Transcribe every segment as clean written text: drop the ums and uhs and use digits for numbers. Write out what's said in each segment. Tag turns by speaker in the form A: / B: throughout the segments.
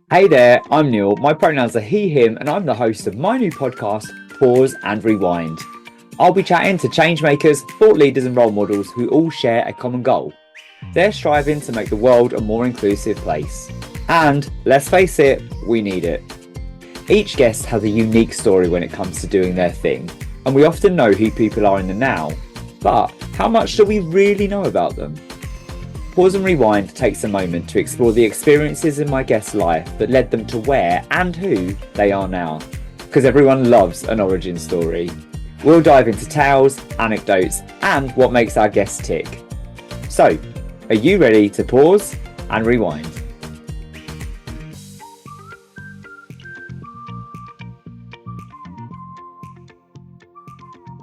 A: Hey there, I'm Neil. My pronouns are he, him, and I'm the host of my new podcast, Pause and Rewind. I'll be chatting to changemakers, thought leaders, and role models who all share a common goal. They're striving to make the world a more inclusive place. And let's face it, we need it. Each guest has a unique story when it comes to doing their thing, and we often know who people are in the now. But how much do we really know about them? Pause and Rewind takes a moment to explore the experiences in my guest's life that led them to where and who they are now. Because everyone loves an origin story. We'll dive into tales, anecdotes, and what makes our guests tick. So, are you ready to pause and rewind?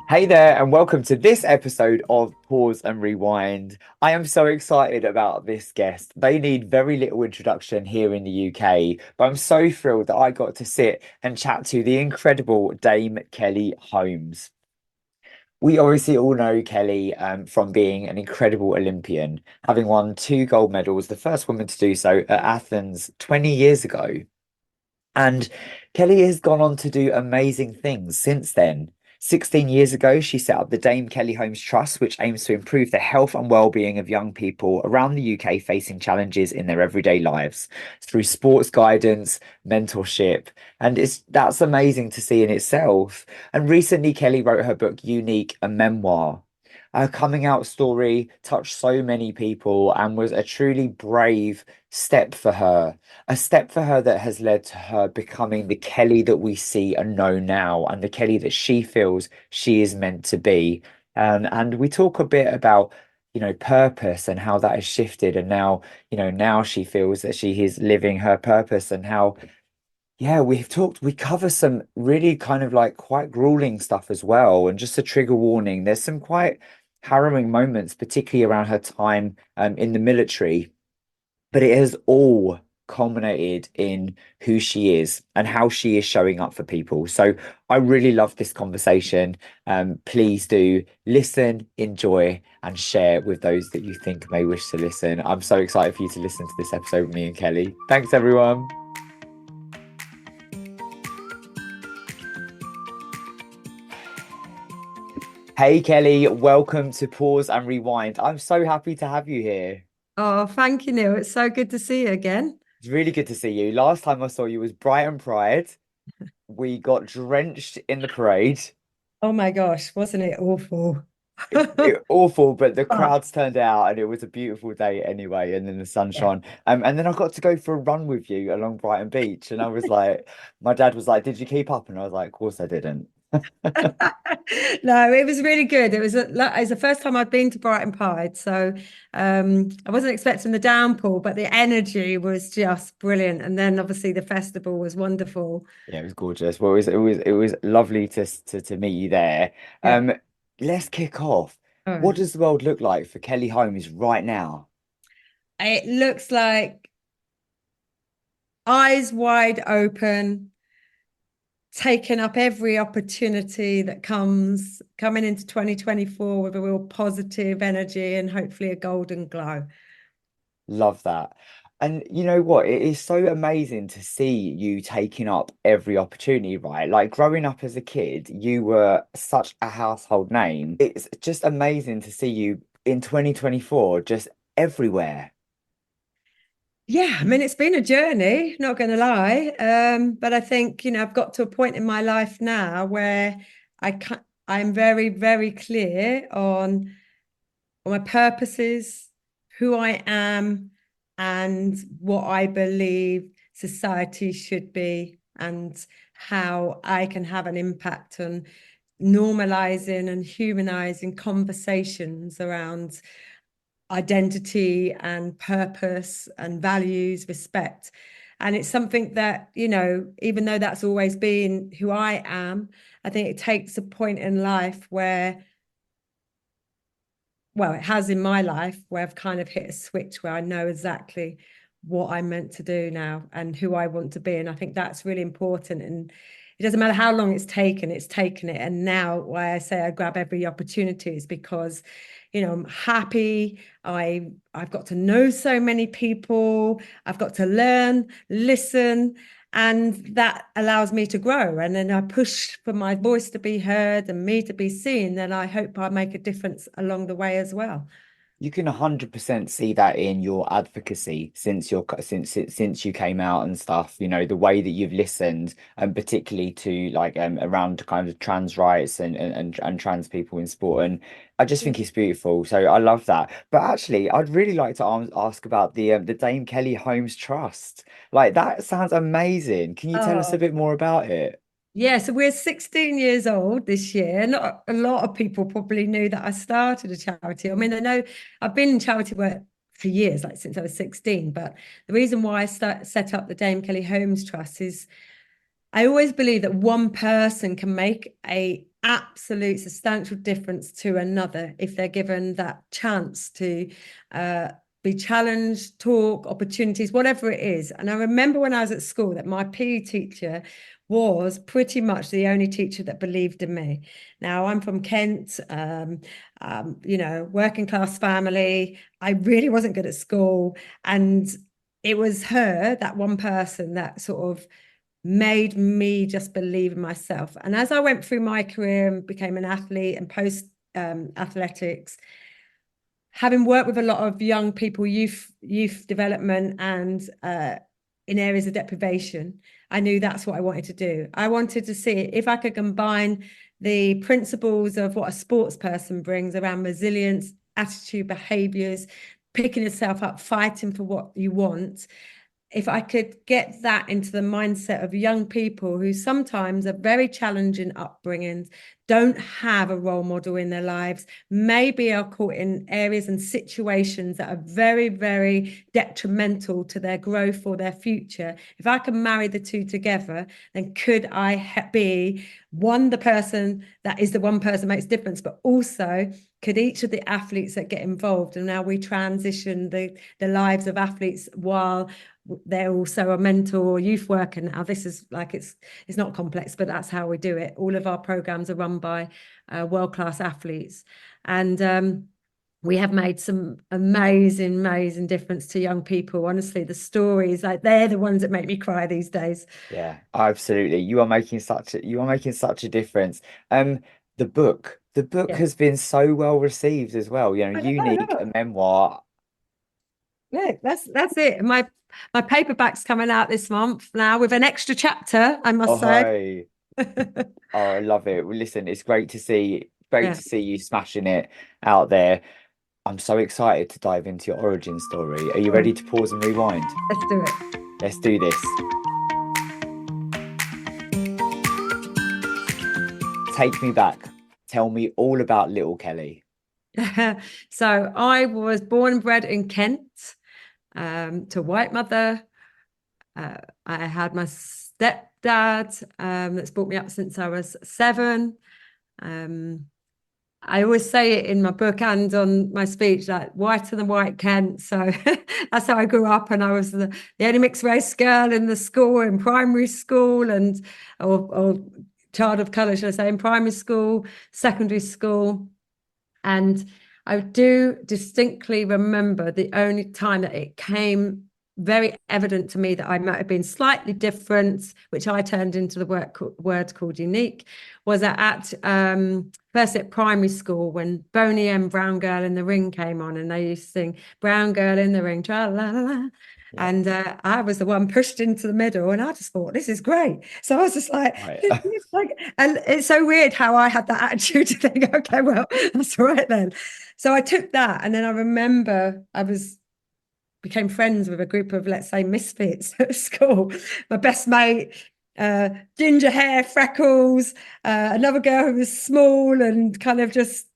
A: Hey there, and welcome to this episode of Pause and Rewind. I am so excited about this guest. They need very little introduction here in the UK, but I'm so thrilled that I got to sit and chat to the incredible Dame Kelly Holmes. We obviously all know Kelly from being an incredible Olympian, having won two gold medals, the first woman to do so at Athens 20 years ago. And Kelly has gone on to do amazing things since then. 16 years ago, she set up the Dame Kelly Holmes Trust, which aims to improve the health and well-being of young people around the UK facing challenges in their everyday lives through sports guidance, mentorship, and that's amazing to see in itself. And recently, Kelly wrote her book Unique, a memoir. Her coming out story touched so many people and was a truly brave step for her, a step for her that has led to her becoming the Kelly that we see and know now, and the Kelly that she feels she is meant to be. And we talk a bit about, purpose and how that has shifted, and now, now she feels that she is living her purpose, and how, yeah, we cover some really kind of like quite grueling stuff as well. And just a trigger warning, there's some quite harrowing moments, particularly around her time in the military, but it has all culminated in who she is and how she is showing up for people. So I really love this conversation. Please do listen, enjoy, and share with those that you think may wish to listen. I'm so excited for you to listen to this episode with me and Kelly. Thanks, everyone. Hey, Kelly, welcome to Pause and Rewind. I'm so happy to have you here.
B: Oh, thank you, Neil. It's so good to see you again.
A: It's really good to see you. Last time I saw you was Brighton Pride. We got drenched in the parade.
B: Oh my gosh, wasn't it awful?
A: Awful, but the
B: But
A: crowds turned out and it was a beautiful day anyway, and then the
B: yeah.
A: sunshine. And then I got to go for a run with you along Brighton Beach, and I was like, my dad was like, "Did you keep up?" And I was like, "Of course I didn't."
B: No, it was really good. It was the first time I'd been to Brighton Pride, so I wasn't expecting the downpour, but the energy was just brilliant. And then obviously the festival was wonderful.
A: Yeah, it was gorgeous. Well, it was lovely to meet you there.
B: Yeah.
A: Um, let's kick off.
B: All
A: What
B: right.
A: does the world look like for Kelly Holmes right now?
B: It looks like eyes wide open, taking up every opportunity that comes coming into 2024 with a real positive energy and hopefully a golden glow.
A: Love that. And you know what? It is so amazing to see you taking up every opportunity, right? Like growing up as a kid, you were such a household name. It's just amazing to see you in 2024 just everywhere.
B: Yeah, I mean it's been a journey, not going to lie. But I think, I've got to a point in my life now where I'm very, very clear on my purposes, who I am, and what I believe society should be, and how I can have an impact on normalizing and humanizing conversations around identity and purpose and values, respect. And it's something that, even though that's always been who I am, I think it takes a point in life where, well, it has in my life where I've kind of hit a switch where I know exactly what I'm meant to do now and who I want to be. And I think that's really important. And it doesn't matter how long it's taken it. And now why I say I grab every opportunity is because, I'm happy. I've got to know so many people. I've got to learn, listen, and that allows me to grow. And then I push for my voice to be heard and me to be seen. And I hope I make a difference along the way as well.
A: You can 100% see that in your advocacy since since you came out and stuff, the way that you've listened, and particularly to like around kind of trans rights and trans people in sport. And I just think it's beautiful. So I love that. But actually, I'd really like to ask about the Dame Kelly Holmes Trust. Like that sounds amazing. Can you tell us a
B: Oh,
A: bit more about it?
B: yeah, so we're 16 years old this year. Not a lot of people probably knew that I started a charity. I mean, I know I've been in charity work for years, like since I was 16. But the reason why I set up the Dame Kelly Holmes Trust is I always believe that one person can make a absolute substantial difference to another if they're given that chance to be challenged, talk, opportunities, whatever it is. And I remember when I was at school that my PE teacher was pretty much the only teacher that believed in me. Now I'm from Kent, working class family. I really wasn't good at school, and it was her, that one person, that sort of made me just believe in myself. And as I went through my career and became an athlete and post athletics, having worked with a lot of young people, youth development, and in areas of deprivation, I knew that's what I wanted to do. I wanted to see if I could combine the principles of what a sports person brings around resilience, attitude, behaviors, picking yourself up, fighting for what you want. If I could get that into the mindset of young people who sometimes are very challenging upbringings, don't have a role model in their lives, maybe are caught in areas and situations that are very, very detrimental to their growth or their future. If I can marry the two together, then could I be the person that is the one person makes difference, but also could each of the athletes that get involved, and now we transition the lives of athletes while they're also a mentor or youth worker now. This is like it's not complex, but that's how we do it. All of our programs are run by world-class athletes, and we have made some amazing difference to young people. Honestly, the stories, like they're the ones that make me cry these days.
A: Yeah, absolutely. You are making such a difference. The book
B: Yeah.
A: has been so well received as well.
B: I
A: Unique, a
B: know.
A: memoir.
B: Look, that's it. My paperback's coming out this month now with an extra chapter, I must
A: Oh,
B: say.
A: hi. Oh, I love it. Well, listen, it's great
B: Yeah,
A: to see you smashing it out there. I'm so excited to dive into your origin story. Are you ready
B: cool.
A: to pause and rewind?
B: Let's do it.
A: Let's do this. Take me back. Tell me all about little Kelly.
B: So I was born and bred in Kent, to a white mother. I had my stepdad, that's brought me up since I was 7. Um, I always say it in my book and on my speech, like whiter than white Kent. So that's how I grew up. And I was the only mixed race girl in the school, in primary school, or child of colour, should I say, in primary school, secondary school. And I do distinctly remember the only time that it came very evident to me that I might have been slightly different, which I turned into the word called unique, was first at primary school when Boney M. Brown Girl in the Ring came on, and they used to sing Brown Girl in the Ring, tra la la la.
A: Yeah.
B: And I was the one pushed into the middle, and I just thought, this is great. So I was just like,
A: Right.
B: and it's so weird how I had that attitude to think, okay, well, that's all right then. So I took that, and then I remember became friends with a group of, let's say, misfits at school. My best mate, ginger hair, freckles, another girl who was small and kind of just,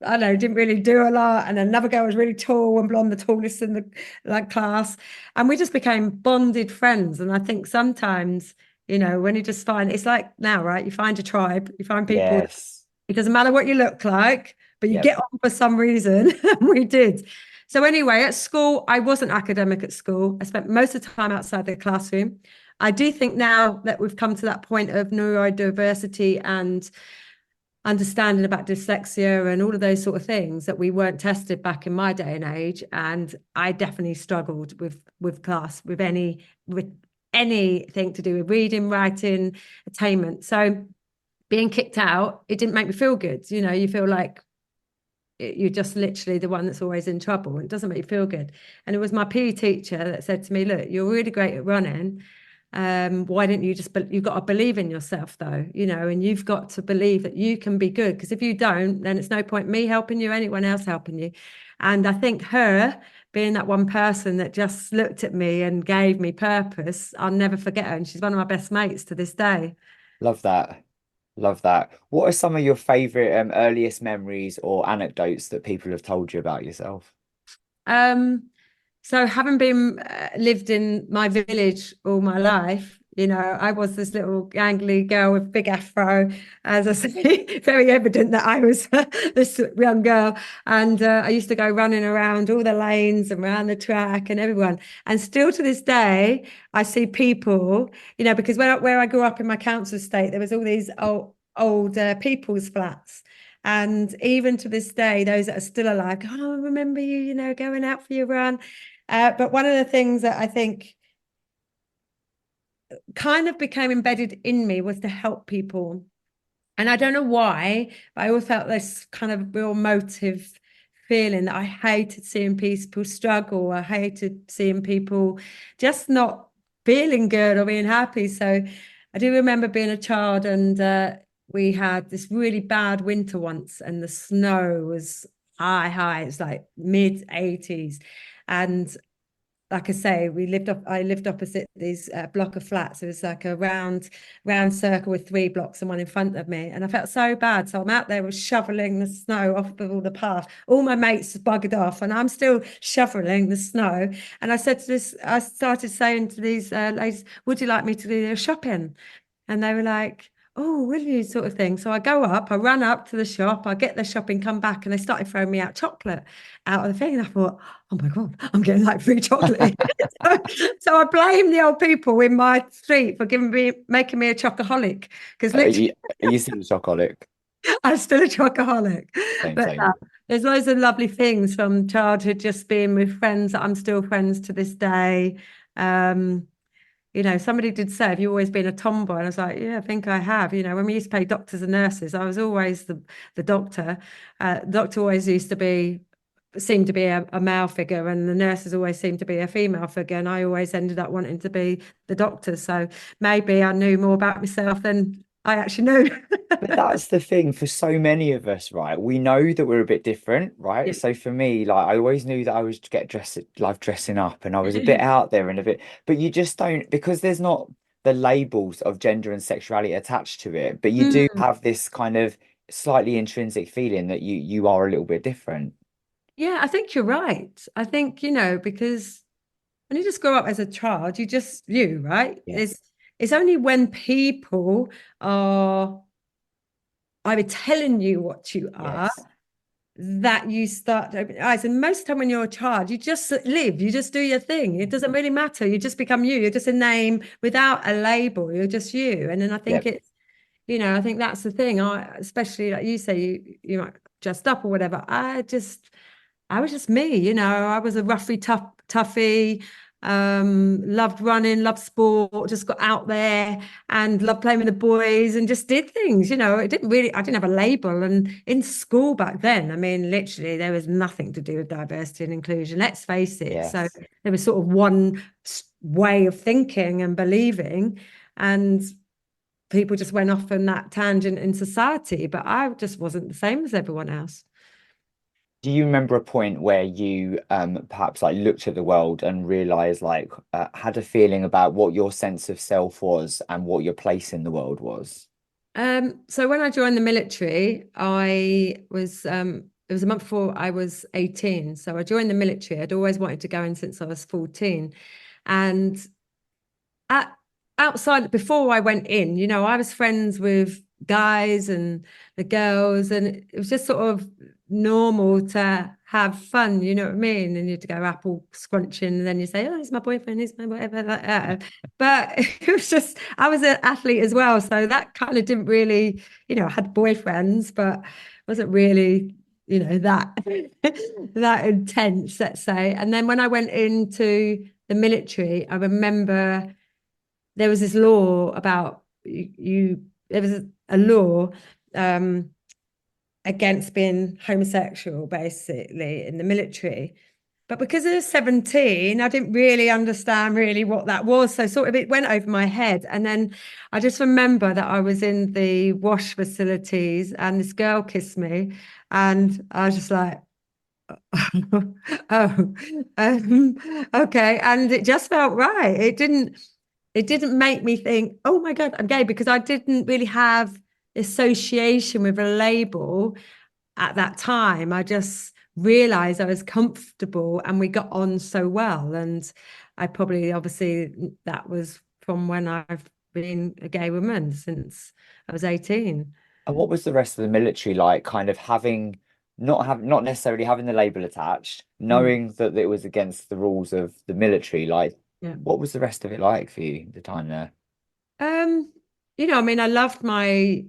B: I don't know, didn't really do a lot. And another girl was really tall and blonde, the tallest in the class. And we just became bonded friends. And I think sometimes, when you just find, it's like now, right? You find a tribe, you find people,
A: Yes.
B: it doesn't matter what you look like, but you
A: Yep.
B: get on for some reason. And we did. So anyway, at school, I wasn't academic at school. I spent most of the time outside the classroom. I do think now that we've come to that point of neurodiversity and understanding about dyslexia and all of those sort of things that we weren't tested back in my day and age. And I definitely struggled with class, with anything to do with reading, writing, attainment. So being kicked out, it didn't make me feel good. You know, you feel like you're just literally the one that's always in trouble. It doesn't make you feel good. And it was my PE teacher that said to me, look, you're really great at running. Why don't you just, you've got to believe in yourself though, you know, and you've got to believe that you can be good. Because if you don't, then it's no point me helping you, anyone else helping you. And I think her being that one person that just looked at me and gave me purpose, I'll never forget her. And she's one of my best mates to this day.
A: Love that. Love that. What are some of your favorite earliest memories or anecdotes that people have told you about yourself?
B: Um, So having been lived in my village all my life, you know, I was this little gangly girl with big afro, as I say, very evident that I was this young girl. And I used to go running around all the lanes and around the track and everyone. And still to this day, I see people, you know, because where I grew up in my council estate, there was all these old people's flats. And even to this day, those that are still alive, go, oh, I remember you, you know, going out for your run. But one of the things that I think kind of became embedded in me was to help people. And I don't know why, but I always felt this kind of real motive feeling that I hated seeing people struggle. I hated seeing people just not feeling good or being happy. So I do remember being a child and we had this really bad winter once and the snow was high. It's like mid 80s. And like I say, I lived opposite these block of flats. It was like a round circle with 3 blocks and one in front of me. And I felt so bad. So I'm out there with shoveling the snow off of all the path. All my mates buggered off and I'm still shoveling the snow. And I started saying to these ladies, would you like me to do your shopping? And they were like, oh, will you, sort of thing. So I go up, I run up to the shop, I get the shopping, come back, and they started throwing me out chocolate out of the thing. And I thought, oh my God, I'm getting like free chocolate. so I blame the old people in my street for making me a chocoholic. Because literally,
A: Are you still a chocolate?
B: I'm still a chocoholic.
A: Same,
B: But
A: same.
B: there's loads of lovely things from childhood, just being with friends that I'm still friends to this day. Um, you know, somebody did say, have you always been a tomboy? And I was like, yeah, I think I have. You know, when we used to play doctors and nurses, I was always the doctor. Doctor always seemed to be a male figure, and the nurses always seemed to be a female figure. And I always ended up wanting to be the doctor. So maybe I knew more about myself than I actually knew.
A: But that's the thing for so many of us, right? We know that we're a bit different, right?
B: Yeah.
A: So for me, like I always knew that I was get dressed, like dressing up, and I was a bit out there and a bit, but you just don't because there's not the labels of gender and sexuality attached to it, but you do
B: Mm.
A: have this kind of slightly intrinsic feeling that you are a little bit different.
B: Yeah, I think you're right. I think, you know, because when you just grow up as a child, right?
A: Yes.
B: It's only when people are either telling you what you are
A: Yes.
B: that you start to open your eyes. And most of the time when you're a child, you just live, you just do your thing. It doesn't really matter. You just become you. You're just a name without a label. You're just you. And then I think
A: Yep.
B: I think that's the thing. Especially like you say, you might dressed up or whatever. I was just me, you know. I was a toughie, loved running, loved sport, just got out there and loved playing with the boys and just did things, you know. I didn't have a label. And in school back then, I mean, literally, there was nothing to do with diversity and inclusion, let's face it. So
A: Yes.
B: there was sort of one way of thinking and believing, and people just went off on that tangent in society. But I just wasn't the same as everyone else.
A: Do you remember a point where you perhaps like looked at the world and realized like had a feeling about what your sense of self was and what your place in the world was?
B: So when I joined the military, it was a month before I was 18. So I joined the military. I'd always wanted to go in since I was 14. And at, outside, before I went in, I was friends with guys and the girls, and it was just sort of normal to have fun, you know what I mean? And you'd go apple scrunching, and then you say, "Oh, he's my boyfriend, he's my whatever," like that. But it was just, I was an athlete as well, so that kind of didn't really, I had boyfriends, but wasn't really, that that intense, let's say. And then when I went into the military, I remember there was this law about there was a law um, against being homosexual, basically, in the military. But because I was 17, I didn't really understand really what that was. So sort of it went over my head. And then I just remember that I was in the wash facilities and this girl kissed me. And I was just like, oh, okay. And it just felt right. It didn't make me think, oh my God, I'm gay, because I didn't really have association with a label at that time. I just realized I was comfortable and we got on so well. And I probably, obviously, that was from when I've been a gay woman since I was 18.
A: And what was the rest of the military like? Kind of having not necessarily having the label attached,
B: Mm.
A: knowing that it was against the rules of the military. Like,
B: Yeah.
A: what was the rest of it like for you, the time there?
B: Um, I mean, I loved my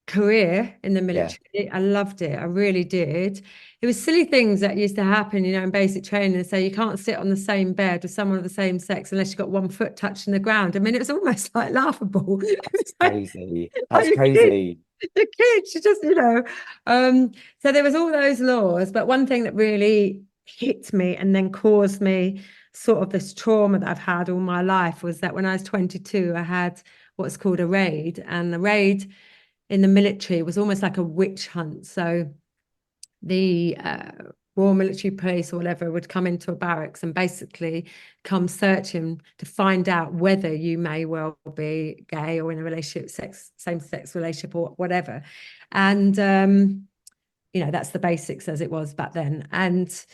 B: career in the
A: Yeah,
B: military. I loved it. I really did. It was silly things that used to happen, in basic training. So you can't sit on the same bed with someone of the same sex unless you've got one foot touching the ground. I mean, it was almost like laughable. It
A: that's
B: was
A: crazy.
B: like
A: That's
B: your kids,
A: crazy.
B: your kids, you just, so there was all those laws. But one thing that really hit me and then caused me sort of this trauma that I've had all my life was that when I was 22, I had what's called a raid. And the raid in the military was almost like a witch hunt. So the Royal Military Police or whatever would come into a barracks and basically come searching to find out whether you may well be gay or in a relationship, same-sex relationship or whatever. And that's the basics as it was back then. And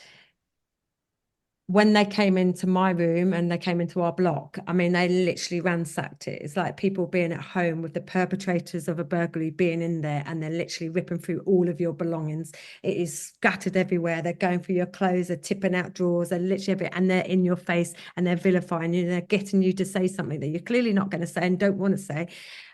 B: when they came into my room and they came into our block, I mean, they literally ransacked it. It's like people being at home with the perpetrators of a burglary being in there, and they're literally ripping through all of your belongings. It is scattered everywhere. They're going through your clothes, they're tipping out drawers, they're literally everywhere, and they're in your face and they're vilifying you. They're getting you to say something that you're clearly not going to say and don't want to say.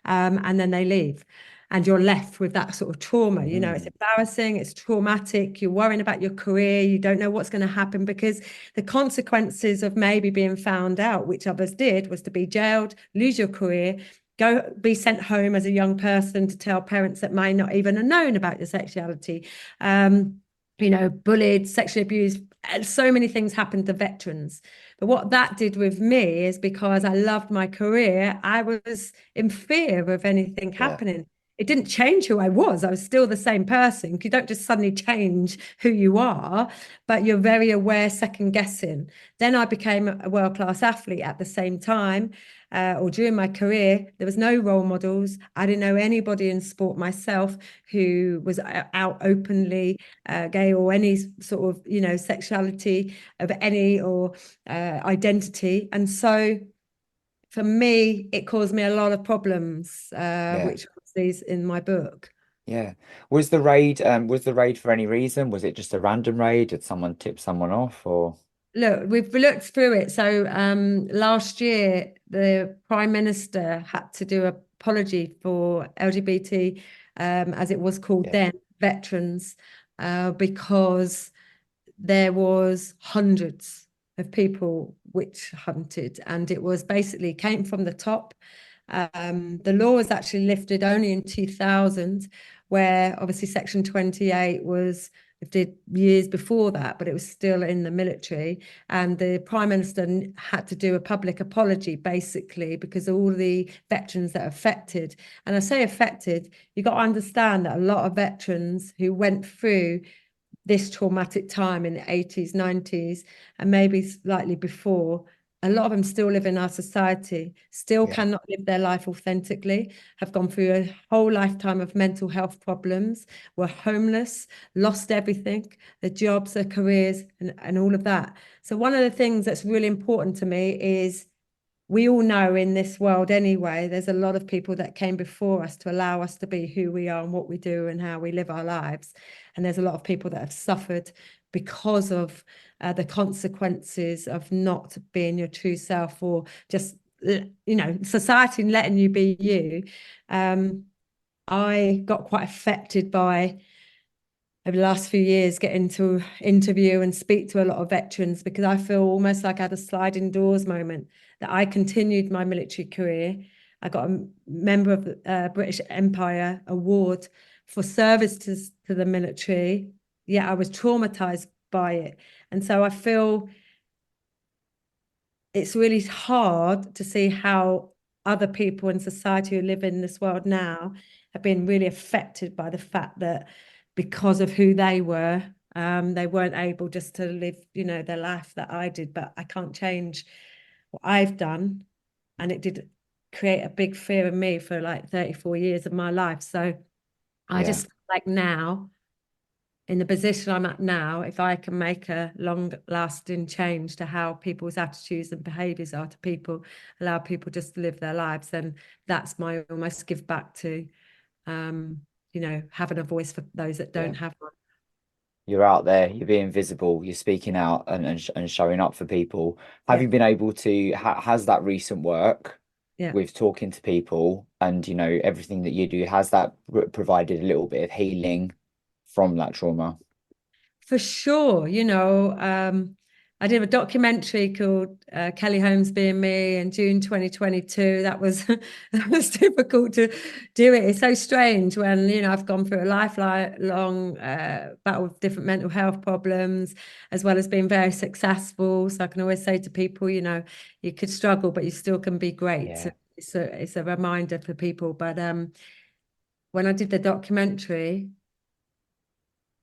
B: And then they leave. And you're left with that sort of trauma. It's
A: Mm,
B: embarrassing, it's traumatic. You're worrying about your career. You don't know what's going to happen, because the consequences of maybe being found out, which others did, was to be jailed, lose your career, go be sent home as a young person to tell parents that may not even have known about your sexuality, bullied, sexually abused. And so many things happened to veterans. But what that did with me is, because I loved my career, I was in fear of anything
A: yeah,
B: happening. It didn't change who I was. I was still the same person. You don't just suddenly change who you are, but you're very aware, second guessing. Then I became a world-class athlete at the same time, or during my career. There was no role models. I didn't know anybody in sport myself who was out openly gay, or any sort of, sexuality of any or identity. And so for me, it caused me a lot of problems,
A: yeah,
B: which is in my book.
A: yeah. Was the raid for any reason? Was it just a random raid? Did someone tip someone off or
B: Look, we've looked through it. So last year, the Prime Minister had to do an apology for LGBT, as it was called
A: yeah,
B: then, veterans, because there was hundreds of people witch hunted, and it was basically came from the top. The law was actually lifted only in 2000, where obviously Section 28 was lifted years before that, but it was still in the military. And the Prime Minister had to do a public apology, basically, because all the veterans that are affected, and I say affected, you've got to understand that a lot of veterans who went through this traumatic time in the 80s, 90s, and maybe slightly before, a lot of them still live in our society, still
A: yeah,
B: cannot live their life authentically, have gone through a whole lifetime of mental health problems, were homeless, lost everything, their jobs, their careers, and all of that. So one of the things that's really important to me is we all know in this world anyway, there's a lot of people that came before us to allow us to be who we are and what we do and how we live our lives. And there's a lot of people that have suffered because of the consequences of not being your true self, or just, society letting you be you. I got quite affected by, over the last few years, getting to interview and speak to a lot of veterans, because I feel almost like I had a sliding doors moment, that I continued my military career. I got a member of the British Empire award for service to the military, yet I was traumatized by it. And so I feel it's really hard to see how other people in society who live in this world now have been really affected by the fact that because of who they weren't able just to live, their life that I did. But I can't change what I've done. And it did create a big fear in me for like 34 years of my life. So I
A: Yeah.
B: just feel like now, in the position I'm at now, if I can make a long lasting change to how people's attitudes and behaviors are to people, allow people just to live their lives, then that's my almost give back to, having a voice for those that
A: Yeah.
B: don't have one.
A: You're out there, you're being visible, you're speaking out and showing up for people. Have
B: Yeah,
A: you been able to, has that recent work
B: yeah.
A: with talking to people and, everything that you do, has that provided a little bit of healing from that trauma?
B: For sure, I did a documentary called Kelly Holmes MBE in June 2022. That was that was difficult to do it. It's so strange when I've gone through a lifelong battle with different mental health problems, as well as being very successful. So I can always say to people, you could struggle, but you still can be great. So
A: Yeah,
B: it's a reminder for people. But when I did the documentary,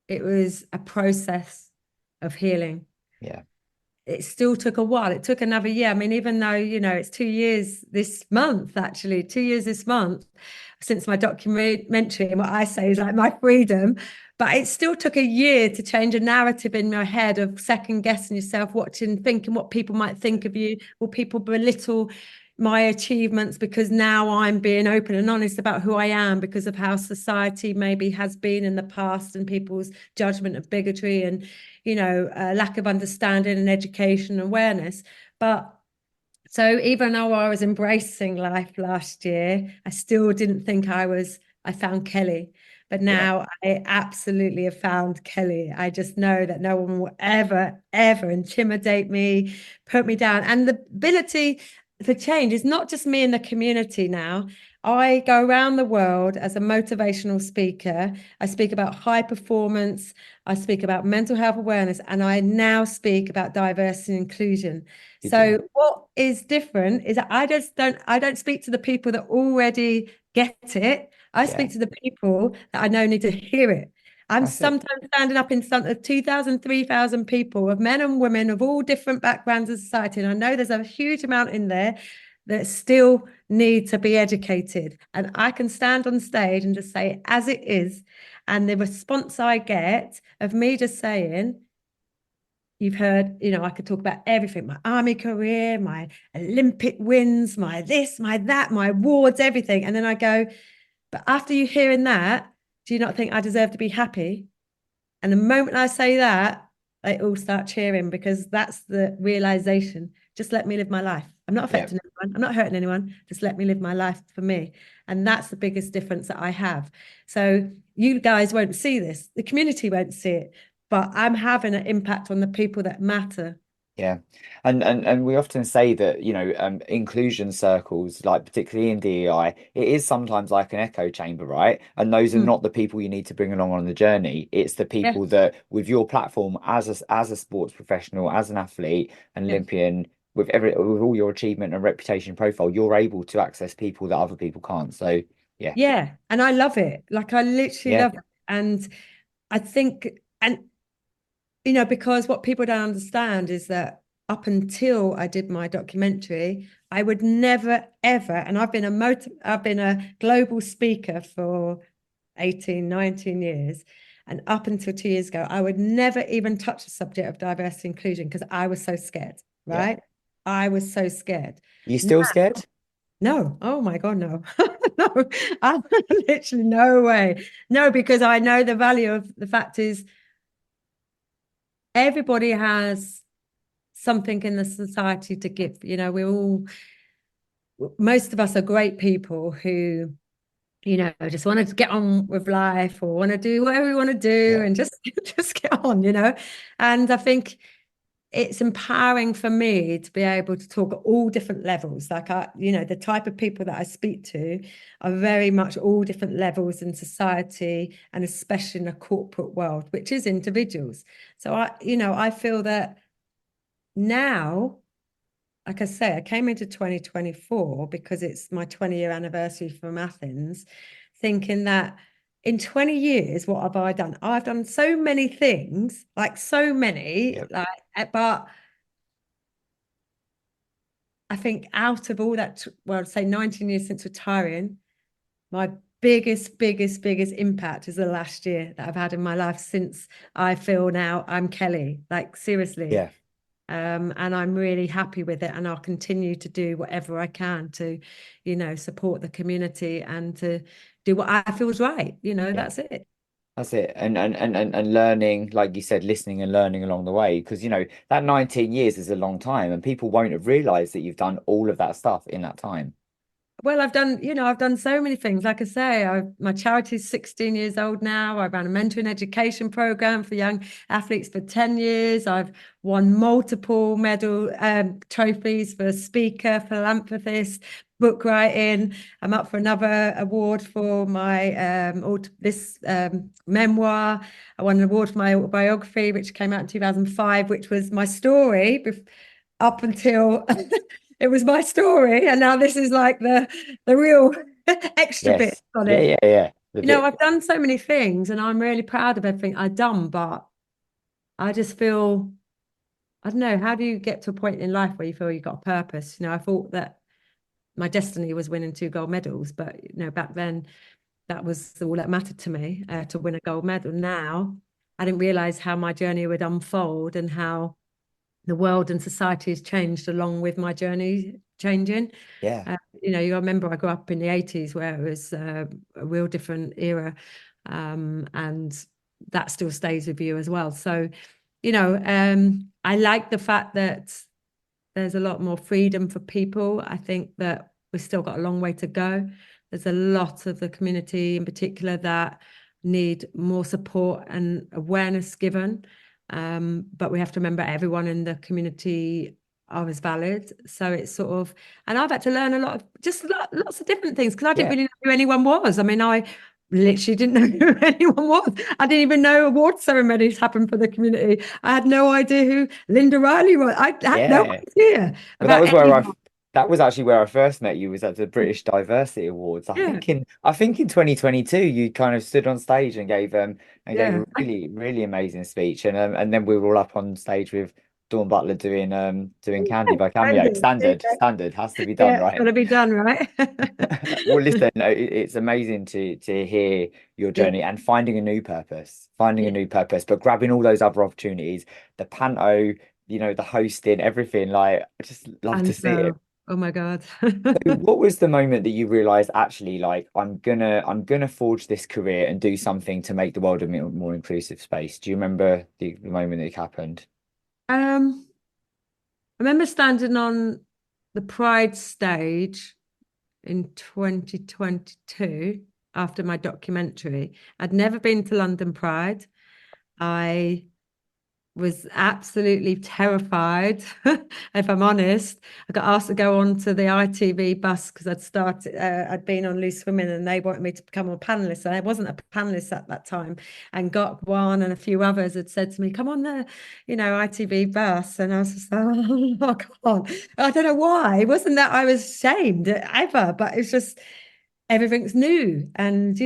B: it was a process of healing.
A: yeah,
B: It still took a while. It took another year. I mean, even though, it's 2 years this month, actually, 2 years this month since my documentary, and what I say is like my freedom. But it still took a year to change a narrative in my head of second guessing yourself, watching, thinking what people might think of you. Will people belittle my achievements because now I'm being open and honest about who I am, because of how society maybe has been in the past, and people's judgment of bigotry and lack of understanding and education and awareness. But so even though I was embracing life last year, I still didn't think I found Kelly. But
A: yeah,
B: now I absolutely have found Kelly. I just know that no one will ever, ever intimidate me, put me down. And the ability for change is not just me in the community now. I go around the world as a motivational speaker. I speak about high performance. I speak about mental health awareness, and I now speak about diversity and inclusion.
A: you do.
B: So what is different is that I don't speak to the people that already get it. I
A: Yeah,
B: speak to the people that I know need to hear it. I'm
A: that's it.
B: sometimes standing up in front of 2,000, 3,000 people, of men and women of all different backgrounds of society. And I know there's a huge amount in there that still need to be educated. And I can stand on stage and just say it as it is. And the response I get of me just saying, you've heard, I could talk about everything, my army career, my Olympic wins, my this, my that, my awards, everything. And then I go, but after you hearing that, do you not think I deserve to be happy? And the moment I say that, they all start cheering, because that's the realization. Just let me live my life. I'm not
A: Yeah.
B: affecting anyone. I'm not hurting anyone. Just let me live my life for me. And that's the biggest difference that I have. So you guys won't see this. The community won't see it, but I'm having an impact on the people that matter.
A: Yeah. And we often say that, inclusion circles, like particularly in DEI, it is sometimes like an echo chamber, right? And those are
B: Mm.
A: not the people you need to bring along on the journey. It's the
B: Yeah,
A: people that with your platform as a sports professional, as an athlete, an
B: yeah,
A: Olympian, with all your achievement and reputation profile, you're able to access people that other people can't. So yeah.
B: yeah. And I love it. Like I literally
A: Yeah.
B: love it. And I think, and because what people don't understand is that up until I did my documentary, I would never, ever, and I've been a global speaker for 18, 19 years. And up until 2 years ago, I would never even touch the subject of diversity and inclusion because I was so scared,
A: Yeah.
B: right? I was so scared.
A: You
B: No,
A: still scared?
B: no. Oh my God, no. No, I literally no way. No, because I know the value of the fact is everybody has something in the society to give. We're all, most of us are great people who, just want to get on with life or want to do whatever we want to do
A: Yeah,
B: and just just get on. And I think it's empowering for me to be able to talk at all different levels. Like the type of people that I speak to are very much all different levels in society and especially in a corporate world, which is individuals. So I feel that now, like I say, I came into 2024 because it's my 20-year anniversary from Athens, thinking that in 20 years, what have I done? I've done so many things, like so many,
A: yeah,
B: but I think out of all that, well, I'd say 19 years since retiring, my biggest impact is the last year that I've had in my life since I feel now I'm Kelly, like seriously.
A: yeah,
B: And I'm really happy with it. And I'll continue to do whatever I can to, support the community and to do what I feel is right.
A: yeah.
B: That's it.
A: That's it. And learning, like you said, listening and learning along the way. Because, that 19 years is a long time and people won't have realized that you've done all of that stuff in that time.
B: Well, I've done so many things. Like I say, my charity is 16 years old now. I ran a mentoring education program for young athletes for 10 years. I've won multiple medal trophies for speaker, philanthropist, book writing. I'm up for another award for my this memoir. I won an award for my autobiography, which came out in 2005, which was my story up until it was my story, and now this is like the real extra bit
A: Yes.
B: on
A: Yeah,
B: it.
A: yeah, yeah. The bit.
B: I've done so many things, and I'm really proud of everything I've done. But I just feel I don't know. How do you get to a point in life where you feel you've got a purpose? I thought that my destiny was winning 2 gold medals, but back then that was all that mattered to me to win a gold medal. Now I didn't realize how my journey would unfold and how the world and society has changed along with my journey changing.
A: Yeah.
B: You remember I grew up in the 80s where it was a real different era, and that still stays with you as well. So, I like the fact that there's a lot more freedom for people. I think that we've still got a long way to go. There's a lot of the community in particular that need more support and awareness given. But we have to remember everyone in the community are as valid. So it's sort of, and I've had to learn a lot of lots of different things because I didn't
A: Yeah.
B: really know who anyone was. I mean, I literally didn't know who anyone was. I didn't even know award ceremonies happen for the community. I had no idea who Linda Riley was. I had no
A: Yeah.
B: idea
A: But that
B: about
A: was where
B: anyone.
A: that was actually where I first met you, was at the British Diversity Awards.
B: Yeah,
A: I think in 2022 you kind of stood on stage and gave
B: yeah.
A: a really, really amazing speech. And then we were all up on stage with Dawn Butler doing Candy by Cameo.
B: Andy,
A: Standard has to be done,
B: yeah, it's got
A: right?
B: to be done, right?
A: Well, listen, it's amazing to hear your
B: Yeah,
A: journey and finding a
B: yeah.
A: new purpose, but grabbing all those other opportunities, the panto, the hosting, everything. Like, I just love to
B: And
A: see it.
B: so, oh my God.
A: So what was the moment that you realized actually, like, I'm gonna forge this career and do something to make the world a more inclusive space? Do you remember the moment that it happened?
B: Um, I remember standing on the Pride stage in 2022 after my documentary. I'd never been to London Pride. I was absolutely terrified, if I'm honest. I got asked to go on to the ITV bus because I'd been on Loose Women and they wanted me to become a panelist. And I wasn't a panelist at that time. And Got One and a few others had said to me, come on the, ITV bus. And I was just like, oh, I can't. I don't know why. It wasn't that I was ashamed ever, but it's just everything's new. And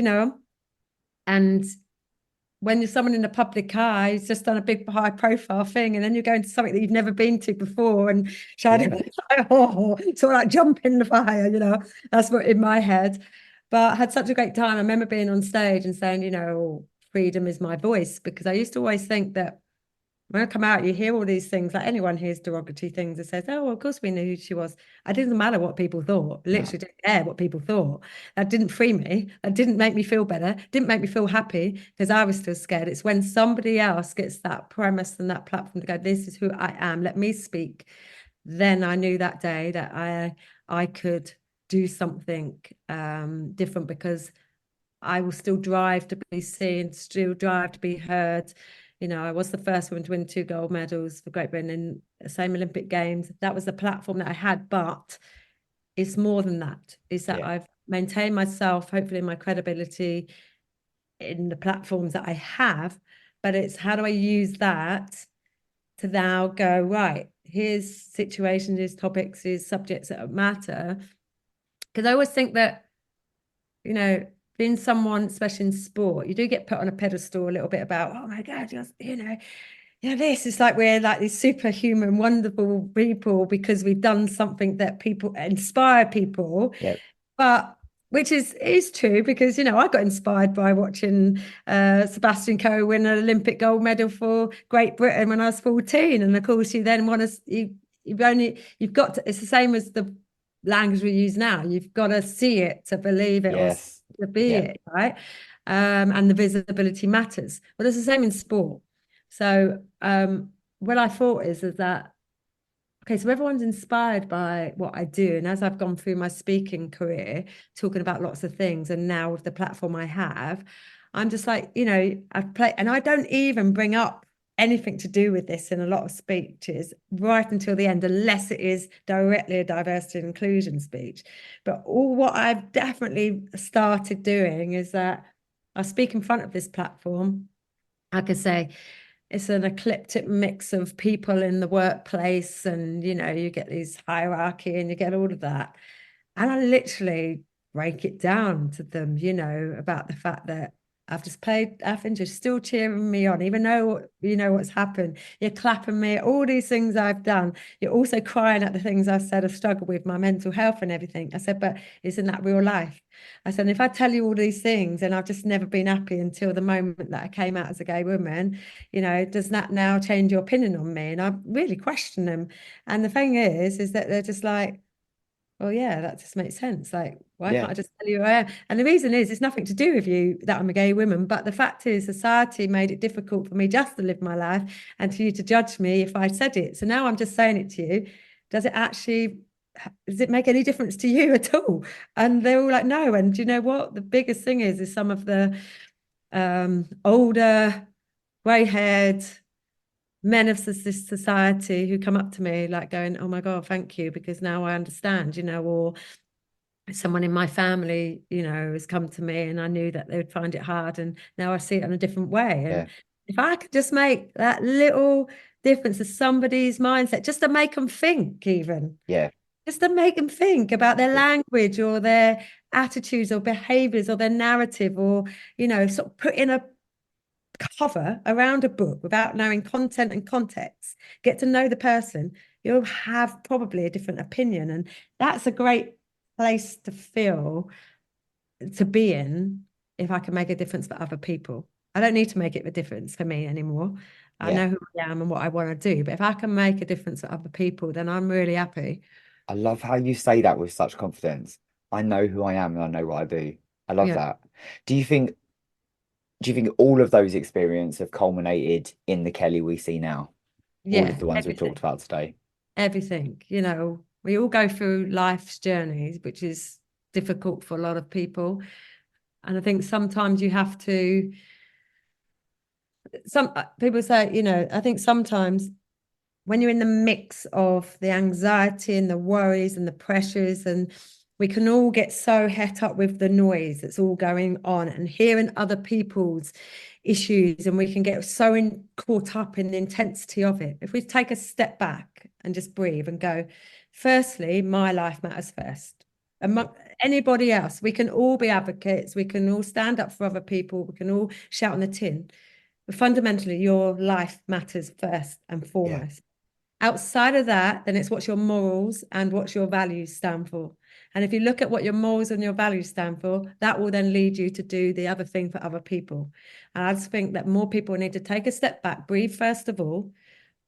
B: when you're someone in the public eye who's just done a big high profile thing, and then you're going to something that you've never been to before, and shouting,
A: Yeah,
B: like, oh, sort of like jump in the fire, that's what in my head. But I had such a great time. I remember being on stage and saying, freedom is my voice, because I used to always think that When I come out, you hear all these things. Like anyone hears derogatory things and says, "Oh, well, of course we knew who she was." It didn't matter what people thought.
A: No.
B: Literally didn't care what people thought. That didn't free me. That didn't make me feel better. Didn't make me feel happy because I was still scared. It's when somebody else gets that premise and that platform to go, "This is who I am. Let me speak." Then I knew that day that I could do something different because I will still drive to be seen, still drive to be heard. I was the first woman to win 2 gold medals for Great Britain in the same Olympic Games. That was the platform that I had, but it's more than that. Is that
A: Yeah.
B: I've maintained myself, hopefully my credibility in the platforms that I have, but it's how do I use that to now go, right, here's situations, here's topics, here's subjects that matter. Because I always think that, being someone, especially in sport, you do get put on a pedestal a little bit about, oh my God, this is like we're like these superhuman, wonderful people because we've done something that people inspire people.
A: Yeah.
B: But which is true because I got inspired by watching Sebastian Coe win an Olympic gold medal for Great Britain when I was 14. And of course you then want to you've got to, it's the same as the language we use now. You've got to see it to believe it or
A: Yes.
B: to be
A: Yeah.
B: it, right? And the visibility matters. Well, it's the same in sport. So what I thought is that okay, so everyone's inspired by what I do. And as I've gone through my speaking career, talking about lots of things, and now with the platform I have, I'm just like, I've played, and I don't even bring up anything to do with this in a lot of speeches right until the end, unless it is directly a diversity and inclusion speech. But all what I've definitely started doing is that I speak in front of this platform. I could say, it's an eclectic mix of people in the workplace, and you get these hierarchy and you get all of that, and I literally break it down to them, about the fact that I've just played Athens, you're still cheering me on, even though what's happened. You're clapping me at all these things I've done. You're also crying at the things I've said I've struggled with, my mental health and everything. I said, but isn't that real life? I said, if I tell you all these things and I've just never been happy until the moment that I came out as a gay woman, does that now change your opinion on me? And I really question them. And the thing is that they're just like, well, yeah, that just makes sense. Like, why
A: Yeah.
B: can't I just tell you who I am? And the reason is, it's nothing to do with you that I'm a gay woman. But the fact is, society made it difficult for me just to live my life and for you to judge me if I said it. So now I'm just saying it to you. Does it make any difference to you at all? And they're all like, no. And do you know what? The biggest thing is some of the older, grey-haired men of this society who come up to me like going, oh my God, thank you, because now I understand, or someone in my family, has come to me and I knew that they would find it hard, and now I see it in a different way.
A: Yeah.
B: And if I could just make that little difference to somebody's mindset, just to make them think, even
A: Yeah.
B: just to make them think about their language or their attitudes or behaviors or their narrative, or sort of put in a cover around a book without knowing content and context, get to know the person, you'll have probably a different opinion. And that's a great place to feel, to be in, if I can make a difference for other people. I don't need to make it a difference for me anymore. I
A: Yeah.
B: know who I am and what I want to do. But if I can make a difference for other people, then I'm really happy.
A: I love how you say that with such confidence. I know who I am and I know what I do. I love
B: Yeah.
A: that. Do you think do you think all of those experiences have culminated in the Kelly we see now? All of
B: Yeah.
A: the ones we've talked
B: Everything.
A: about today.
B: Everything. We all go through life's journeys, which is difficult for a lot of people. And I think sometimes you have to, some people say, I think sometimes when you're in the mix of the anxiety and the worries and the pressures, and we can all get so het up with the noise that's all going on and hearing other people's issues, and we can get caught up in the intensity of it. If we take a step back and just breathe and go, firstly, my life matters first.
A: Yeah.
B: Among anybody else, we can all be advocates, we can all stand up for other people, we can all shout on the tin. But fundamentally, your life matters first and
A: Yeah.
B: foremost. Outside of that, then it's what's your morals and what's your values stand for. And if you look at what your morals and your values stand for, that will then lead you to do the other thing for other people. And I just think that more people need to take a step back, breathe first of all,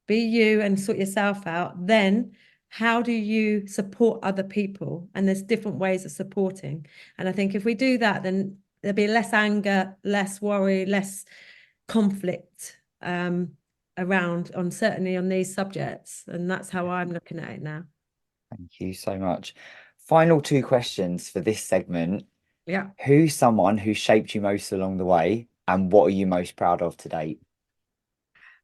B: be you and sort yourself out. Then how do you support other people? And there's different ways of supporting. And I think if we do that, then there'll be less anger, less worry, less conflict around on certainly on these subjects. And that's how I'm looking at it now.
A: Thank you so much. Final two questions for this segment.
B: Yeah.
A: Who's someone who shaped you most along the way, and what are you most proud of to date?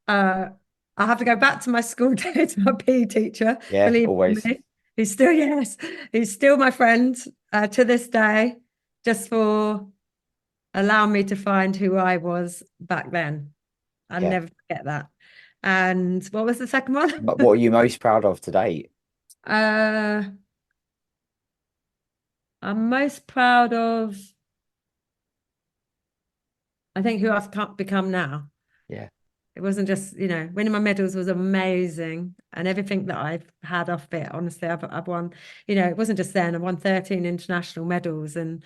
B: I have to go back to my school days, my PE teacher,
A: Yeah,
B: believe
A: always.
B: me. He's still, yes, he's still my friend to this day, just for allowing me to find who I was back then. I'll
A: Yeah.
B: never forget that. And what was the second one?
A: But what are you most proud of to date?
B: I'm most proud of, I think, who I've become now.
A: Yeah.
B: It wasn't just, winning my medals was amazing, and everything that I've had off it. Honestly, I've won, it wasn't just then. I won 13 international medals and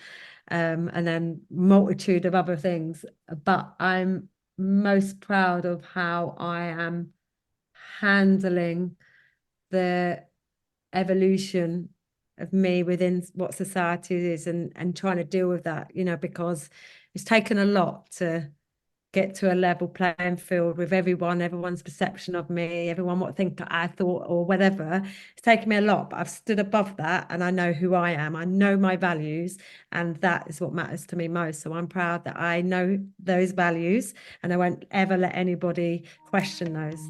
B: then multitude of other things. But I'm most proud of how I am handling the evolution of me within what society is, and trying to deal with that, because it's taken a lot to get to a level playing field with everyone's perception of me, everyone what think that I thought or whatever. It's taken me a lot, but I've stood above that, and I know who I am. I know my values, and that is what matters to me most. So I'm proud that I know those values, and I won't ever let anybody question those.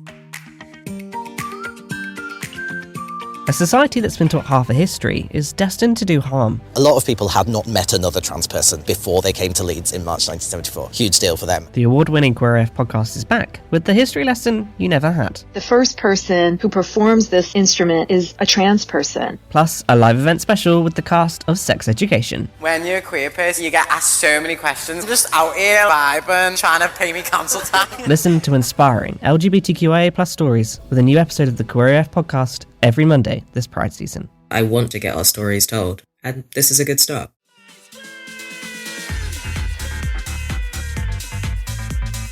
C: A society that's been taught half a history is destined to do harm.
D: A lot of people had not met another trans person before they came to Leeds in March 1974. Huge deal for them.
C: The award-winning Queer AF podcast is back with the history lesson you never had.
E: The first person who performs this instrument is a trans person.
C: Plus, a live event special with the cast of Sex Education.
F: When you're a queer person, you get asked so many questions. I'm just out here vibing, trying to pay me council tax.
C: Listen to inspiring LGBTQIA+ stories with a new episode of the Queer AF podcast every Monday this Pride season.
G: I want to get our stories told, and this is a good start.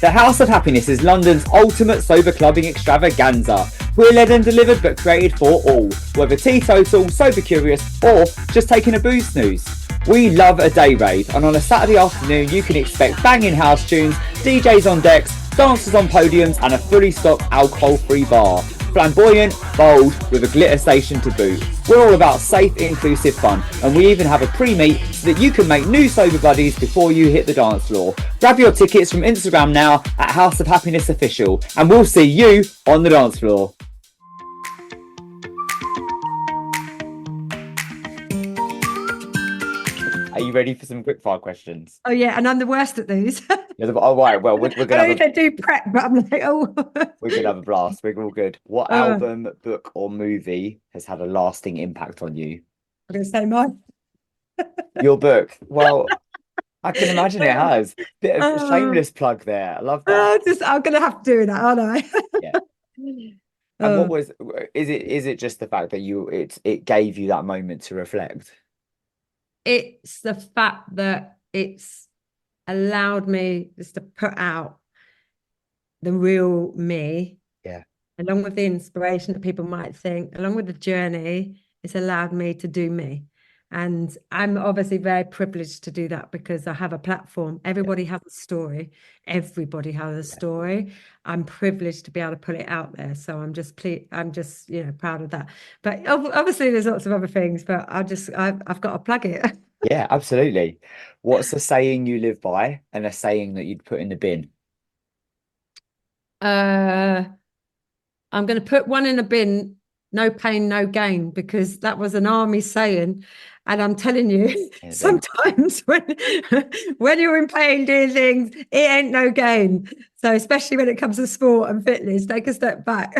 A: The House of Happiness is London's ultimate sober clubbing extravaganza. We're led and delivered but created for all, whether teetotal, sober curious, or just taking a booze snooze. We love a day raid, and on a Saturday afternoon you can expect banging house tunes, DJs on decks, dancers on podiums, and a fully stocked alcohol-free bar. Flamboyant, bold, with a glitter station to boot. We're all about safe, inclusive fun, and we even have a pre-meet so that you can make new sober buddies before you hit the dance floor. Grab your tickets from Instagram now at House of Happiness Official, and we'll see you on the dance floor. Are you ready for some quickfire questions?
B: Oh yeah, and I'm the worst at these.
A: Oh right, well we're gonna
B: I don't do prep, but I'm like, oh.
A: we're gonna have a blast. We're all good. What album, book, or movie has had a lasting impact on you?
B: I'm gonna say mine.
A: Your book. Well, I can imagine it has. Bit of a shameless plug there. I love that.
B: I'm gonna have to do that, aren't I?
A: Yeah. And what was is it just the fact that it gave you that moment to reflect?
B: It's the fact that it's allowed me just to put out the real me.
A: Yeah.
B: Along with the inspiration that people might think, along with the journey, it's allowed me to do me. And I'm obviously very privileged to do that because I have a platform. Everybody has a story. Everybody has a story. I'm privileged to be able to put it out there. So I'm just proud of that. But obviously there's lots of other things, but I've got to plug it.
A: Yeah, absolutely. What's a saying you live by and a saying that you'd put in the bin?
B: I'm going to put one in the bin. No pain, no gain, because that was an army saying. And I'm telling you, sometimes when you're in pain doing things, it ain't no gain. So especially when it comes to sport and fitness, take a step back.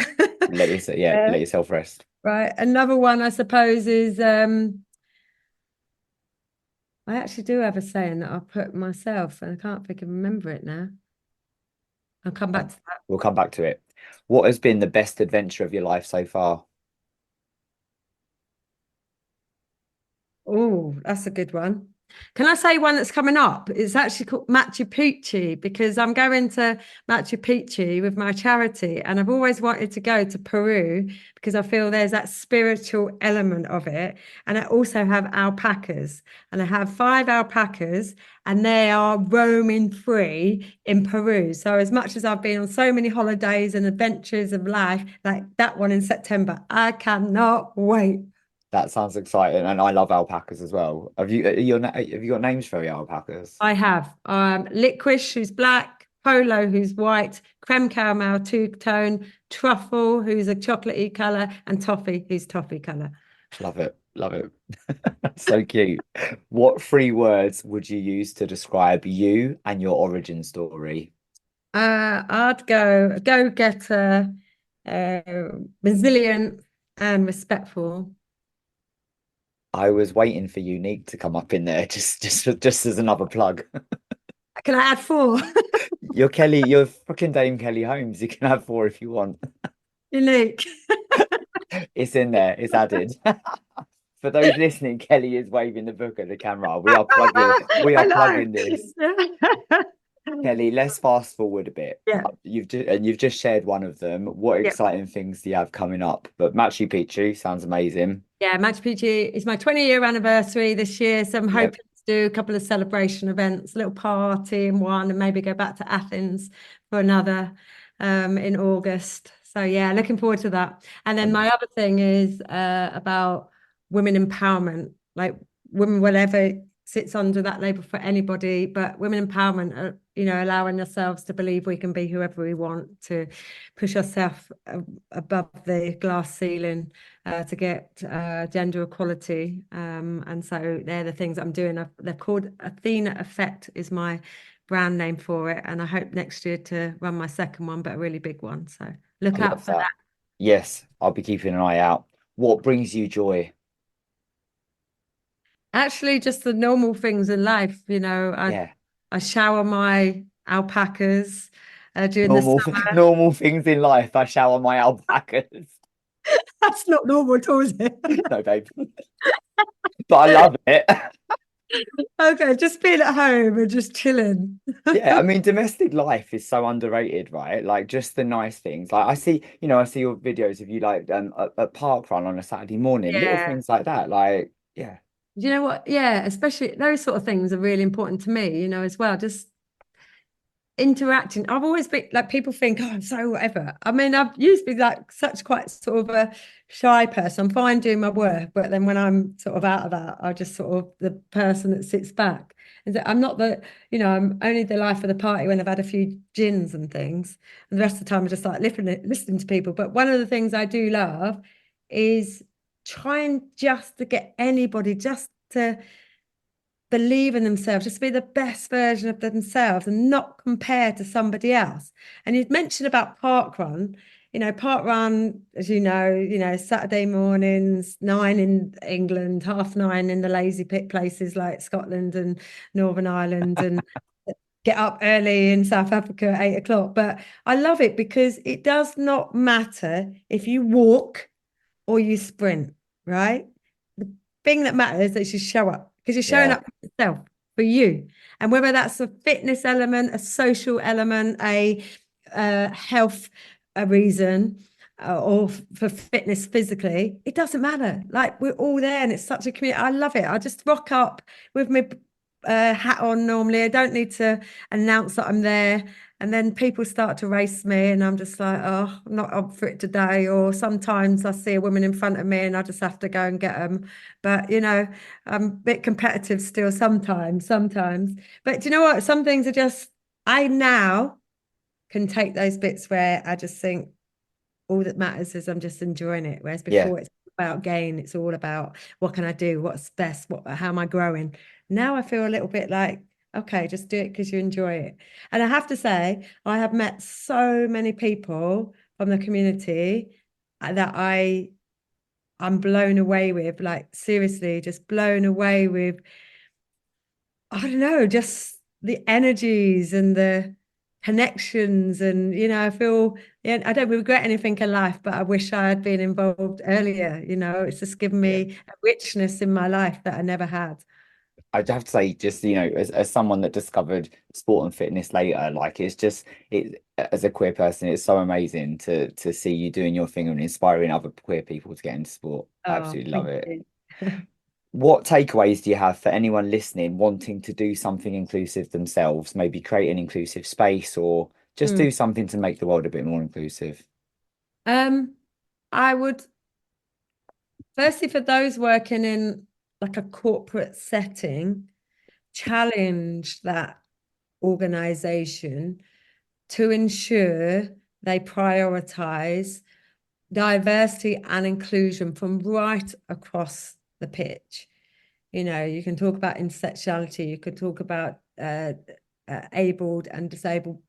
A: Let yourself rest.
B: Right. Another one, I suppose, is I actually do have a saying that I put myself, and I can't think of remember it now. I'll come back to that.
A: We'll come back to it. What has been the best adventure of your life so far?
B: Oh, that's a good one. Can I say one that's coming up? It's actually called Machu Picchu because I'm going to Machu Picchu with my charity, and I've always wanted to go to Peru because I feel there's that spiritual element of it. And I also have alpacas, and I have 5 alpacas, and they are roaming free in Peru. So as much as I've been on so many holidays and adventures of life, like that one in September, I cannot wait.
A: That sounds exciting, and I love alpacas as well. Have you got names for your alpacas?
B: I have Licorice, who's black, Polo, who's white, Creme Caramel, two-tone, Truffle, who's a chocolatey colour, and Toffee, who's toffee colour.
A: Love it, love it. So cute. What 3 words would you use to describe you and your origin story?
B: I'd go getter, resilient, and respectful.
A: I was waiting for unique to come up in there, just as another plug.
B: Can I add 4?
A: You're fucking Dame Kelly Holmes. You can have 4 if you want.
B: Unique.
A: It's in there. It's added. For those listening, Kelly is waving the book at the camera. We are plugging this. Kelly, let's fast forward a bit.
B: Yeah.
A: You've just shared one of them. What exciting things do you have coming up? But Machu Picchu sounds amazing.
B: Yeah, Machu Picchu is my 20-year anniversary this year, so I'm hoping to do a couple of celebration events, a little party in one, and maybe go back to Athens for another in August. So yeah, looking forward to that. And then my other thing is about women empowerment, like women, whatever sits under that label for anybody, but women empowerment are, allowing ourselves to believe we can be whoever we want, to push ourselves above the glass ceiling, to get gender equality. And so they're the things I'm doing. They're called Athena Effect is my brand name for it. And I hope next year to run my second one, but a really big one. So look out for that.
A: Yes, I'll be keeping an eye out. What brings you joy?
B: Actually, just the normal things in life, I shower my alpacas during the summer.
A: Normal things in life. I shower my alpacas.
B: That's not normal at all, is it?
A: No, babe. But I love it.
B: Okay, just being at home and just chilling.
A: Yeah, I mean, domestic life is so underrated, right? Like just the nice things. Like I see your videos of you like at park run on a Saturday morning, little things like that. Like, yeah.
B: You know what? Yeah, especially those sort of things are really important to me, as well. Just interacting. I've always been like, people think, oh, I'm so whatever. I mean, I've used to be like such quite sort of a shy person. I'm fine doing my work, but then when I'm sort of out of that, I just sort of the person that sits back. And I'm not I'm only the life of the party when I've had a few gins and things. And the rest of the time, I'm just like listening to people. But one of the things I do love is trying just to get anybody just to believe in themselves, just be the best version of themselves and not compare to somebody else. And you'd mentioned about parkrun. Parkrun, as Saturday mornings, 9 in England, 9:30 in the lazy pit places like Scotland and Northern Ireland, and get up early in South Africa at 8 o'clock. But I love it because it does not matter if you walk or you sprint, right? The thing that matters is you show up, because you're showing up for yourself, for you. And whether that's a fitness element, a social element, a health reason, or for fitness physically, it doesn't matter. Like, we're all there, and it's such a community. I love it. I just rock up with my hat on normally. I don't need to announce that I'm there. And then people start to race me, and I'm just like, oh, I'm not up for it today. Or sometimes I see a woman in front of me and I just have to go and get them. But, I'm a bit competitive still sometimes. But do you know what? Some things are just, I now can take those bits where I just think all that matters is I'm just enjoying it. Whereas before it's about gain, it's all about what can I do? What's best? How am I growing? Now I feel a little bit like, okay, just do it because you enjoy it. And I have to say, I have met so many people from the community that I'm blown away with, like seriously, just blown away with, I don't know, just the energies and the connections, and I feel, yeah, I don't regret anything in life, but I wish I had been involved earlier. It's just given
A: Yeah.
B: me a richness in my life that I never had.
A: I'd have to say, just as someone that discovered sport and fitness later, like it as a queer person, it's so amazing to see you doing your thing and inspiring other queer people to get into sport. I
B: Oh,
A: absolutely love
B: thank
A: it.
B: you.
A: What takeaways do you have for anyone listening wanting to do something inclusive themselves, maybe create an inclusive space or just
B: Mm.
A: do something to make the world a bit more inclusive?
B: I would, firstly, for those working in like a corporate setting, challenge that organization to ensure they prioritize diversity and inclusion from right across the pitch. You can talk about intersectionality, you could talk about abled and disabled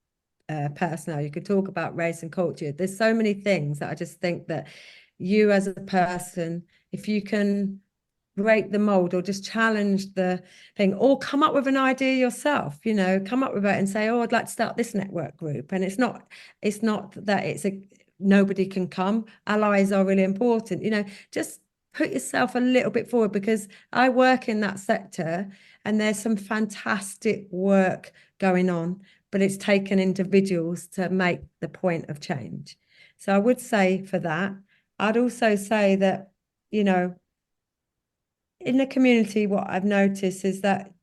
B: personnel, you could talk about race and culture. There's so many things that I just think that you as a person, if you can break the mold or just challenge the thing or come up with an idea yourself, come up with it and say, oh, I'd like to start this network group. And it's not that nobody can come. Allies are really important, just put yourself a little bit forward, because I work in that sector and there's some fantastic work going on, but it's taken individuals to make the point of change. So I would say for that. I'd also say that, in the community, what I've noticed is that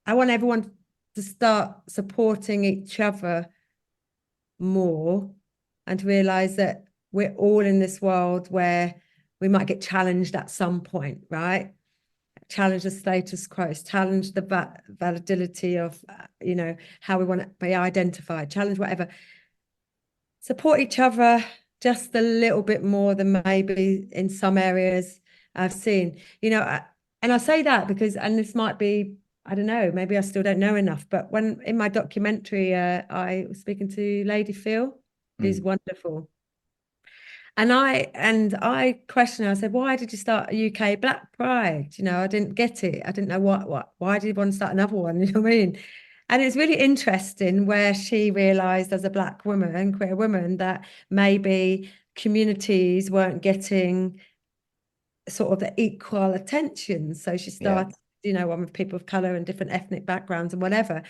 B: I want everyone to start supporting each other more and to realize that we're all in this world where we might get challenged at some point, right? Challenge the status quo, challenge the validity of, how we want to be identified, challenge whatever. Support each other just a little bit more than maybe in some areas I've seen, and I say that because, and this might be, I don't know, maybe I still don't know enough, but when in my documentary, I was speaking to Lady Phil, who's wonderful. And I questioned her. I said, why did you start a UK Black Pride? I didn't get it. I didn't know why did you want to start another one? You know what I mean? And it's really interesting where she realized as a Black woman, queer woman, that maybe communities weren't getting sort of the equal attention. So she started, one with people of color and different ethnic backgrounds and whatever.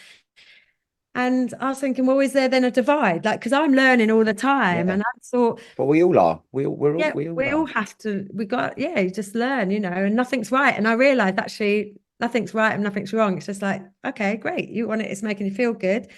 B: And I was thinking, well, is there then a divide? Like, because I'm learning all the time, and I thought,
A: but we all are. We
B: all have to. You just learn, and nothing's right. And I realized actually nothing's right and nothing's wrong. It's just like, okay, great, you want it, it's making you feel good.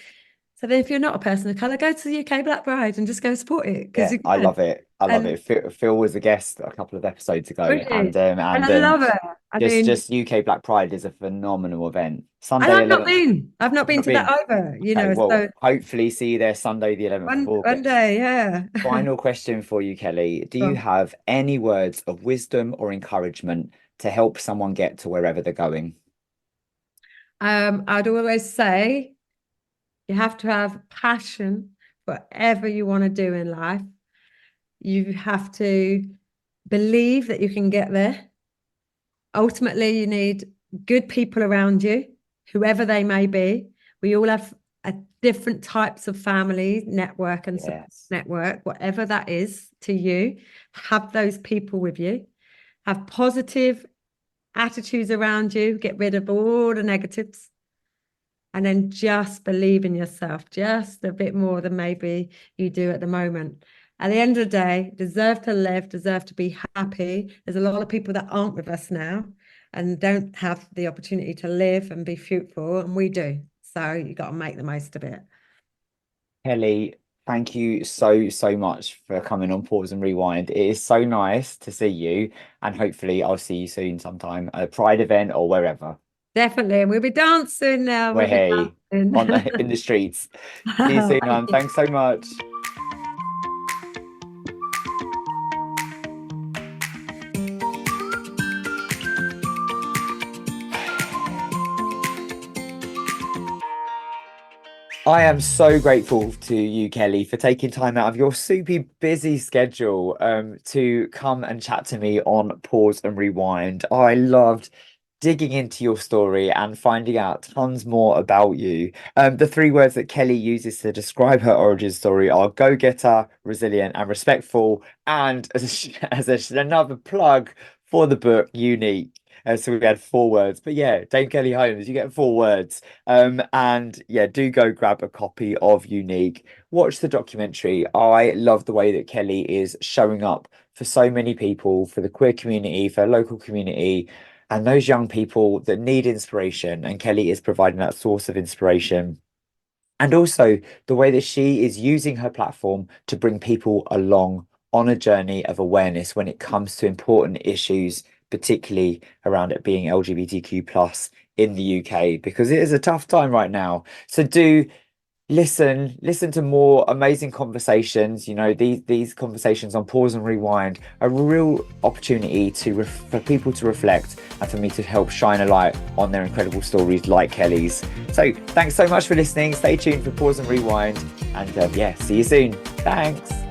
B: So then if you're not a person of color, go to the UK Black Pride and just go support it, because
A: I love it. I love
B: And-
A: it. Phil was a guest a couple of episodes ago,
B: Really?
A: and
B: And I love it. I mean,
A: just UK Black Pride is a phenomenal event.
B: and
A: Sunday
B: I've not
A: 11th.
B: been. I've not
A: You've
B: been
A: not
B: to that
A: been.
B: either.
A: Okay, well,
B: So
A: hopefully see you there Sunday the 11th of
B: one
A: August.
B: day, yeah.
A: Final question for you, Kelly. Do
B: Go
A: you
B: on.
A: have any words of wisdom or encouragement to help someone get to wherever they're going?
B: I'd always say you have to have passion for whatever you want to do in life. You have to believe that you can get there. Ultimately, you need good people around you, whoever they may be. We all have a different types of family network and support network, whatever that is to you. Have those people with you. Have positive attitudes around you. Get rid of all the negatives. And then just believe in yourself just a bit more than maybe you do at the moment. At the end of the day, deserve to live, deserve to be happy. There's a lot of people that aren't with us now and don't have the opportunity to live and be fruitful, and we do. So you got to make the most of it.
A: Kelly, thank you so much for coming on Pause and Rewind. It is so nice to see you, and hopefully I'll see you soon sometime at a Pride event or wherever.
B: Definitely. We'll be dancing now.
A: We're
B: We'll be dancing.
A: in the streets. See you soon, man. Thanks so much. I am so grateful to you, Kelly, for taking time out of your super busy schedule to come and chat to me on Pause and Rewind. I loved digging into your story and finding out tons more about you. The 3 words that Kelly uses to describe her origin story are go-getter, resilient, and respectful. And another plug for the book, unique. So we had 4 words, but yeah, Dame Kelly Holmes, you get 4 words. And yeah, do go grab a copy of Unique. Watch the documentary. I love the way that Kelly is showing up for so many people, for the queer community, for local community, and those young people that need inspiration. And Kelly is providing that source of inspiration. And also the way that she is using her platform to bring people along on a journey of awareness when it comes to important issues, particularly around it being LGBTQ plus in the UK, because it is a tough time right now. So do listen to more amazing conversations. You know, these conversations on Pause and Rewind are a real opportunity for people to reflect and for me to help shine a light on their incredible stories like Kelly's. So thanks so much for listening. Stay tuned for Pause and Rewind, and yeah, see you soon. Thanks.